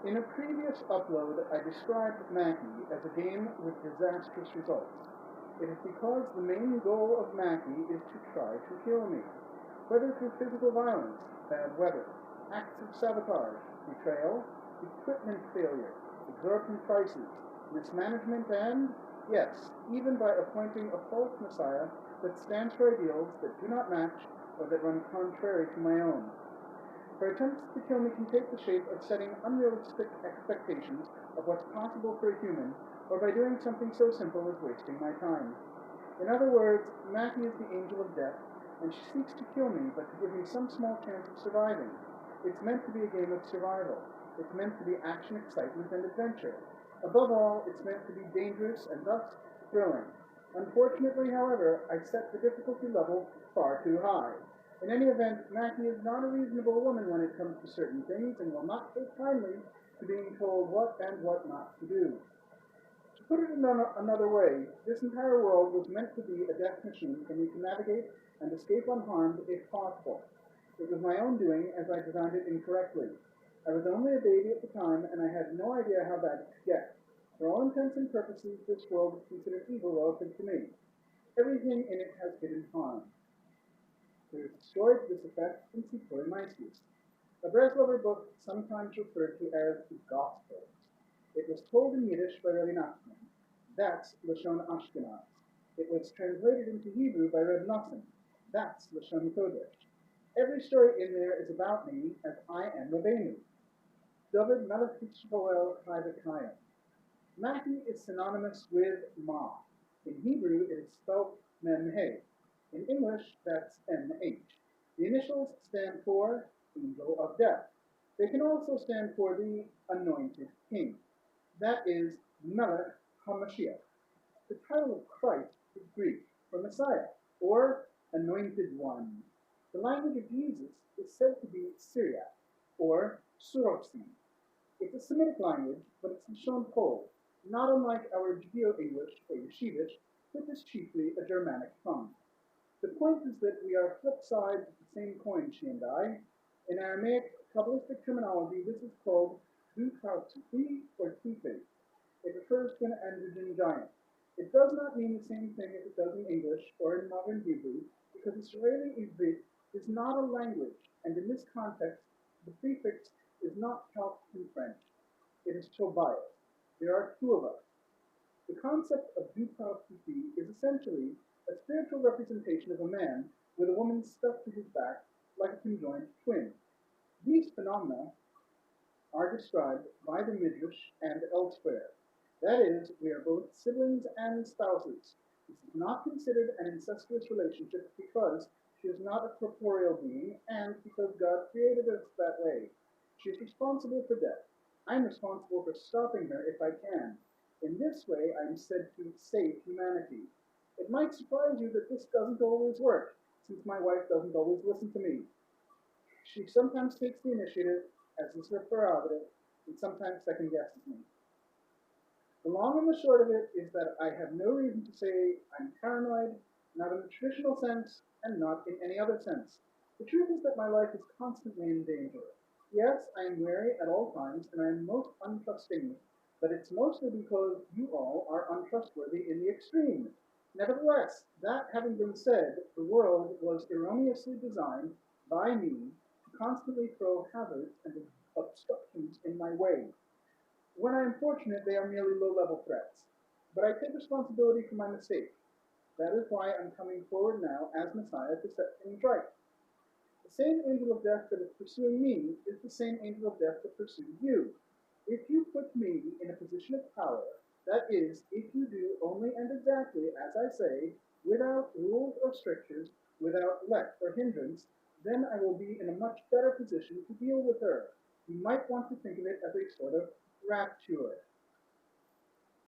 In a previous upload, I described Macky as a game with disastrous results. It is because the main goal of Macky is to try to kill me, whether through physical violence, bad weather, acts of sabotage, betrayal, equipment failure, exorbitant prices, mismanagement, and, yes, even by appointing a false messiah that stands for ideals that do not match or that run contrary to my own. Her attempts to kill me can take the shape of setting unrealistic expectations of what's possible for a human, or by doing something so simple as wasting my time. In other words, Macky is the angel of death, and she seeks to kill me, but to give me some small chance of surviving. It's meant to be a game of survival. It's meant to be action, excitement, and adventure. Above all, it's meant to be dangerous and thus thrilling. Unfortunately, however, I set the difficulty level far too high. In any event, Macky is not a reasonable woman when it comes to certain things and will not take kindly to being told what and what not to do. To put it in another way, this entire world was meant to be a death machine for me to navigate and escape unharmed if possible. It was my own doing as I designed it incorrectly. I was only a baby at the time and I had no idea how bad it could get. For all intents and purposes, this world is considered evil relative to me. Everything in it has hidden harm. There is a story to this effect in Sipori Maisius, a Breslover book sometimes referred to as the Gospels. It was told in Yiddish by Rabbi Nachman. That's Lashon Ashkenaz. It was translated into Hebrew by Reb Nosson. That's Lashon Kodesh. Every story in there is about me, as I am Rabbeinu. David Melech Yisrael Chai. Macky is synonymous with Ma. In Hebrew, it is spelled Memhe. In English, that's MH. The initials stand for Angel of Death. They can also stand for the Anointed King. That is Melech HaMashiach. The title of Christ is Greek for Messiah, or Anointed One. The language of Jesus is said to be Syriac, or Suroxi. It's a Semitic language, but it's Lashon Pole, not unlike our Judeo-English or Yeshivish, which is chiefly a Germanic tongue. The point is that we are flip sides of the same coin, she and I. In Aramaic Kabbalistic terminology, this is called Dukatsufi or Tufe. It refers to an androgen giant. It does not mean the same thing as it does in English or in modern Hebrew, because Israeli Ivrit is not a language, and in this context, the prefix is not Celtic in French. It is Tobias. There are two of us. The concept of Dukatsufi is essentially a spiritual representation of a man with a woman stuck to his back like a conjoined twin. These phenomena are described by the Midrash and elsewhere. That is, we are both siblings and spouses. This is not considered an incestuous relationship because she is not a corporeal being and because God created us that way. She is responsible for death. I'm responsible for stopping her if I can. In this way, I'm said to save humanity. It might surprise you that this doesn't always work, since my wife doesn't always listen to me. She sometimes takes the initiative, as is her prerogative, and sometimes second guesses me. The long and the short of it is that I have no reason to say I'm paranoid, not in the traditional sense, and not in any other sense. The truth is that my life is constantly in danger. Yes, I am wary at all times, and I am most untrusting, but it's mostly because you all are untrustworthy in the extreme. Nevertheless, that having been said, the world was erroneously designed by me to constantly throw hazards and obstructions in my way. When I am fortunate, they are merely low-level threats. But I take responsibility for my mistake. That is why I'm coming forward now as Messiah to set things right. The same angel of death that is pursuing me is the same angel of death that pursues you. If you put me in a position of power, that is, if you do only and exactly as I say, without rules or strictures, without let or hindrance, then I will be in a much better position to deal with her. You might want to think of it as a sort of rapture.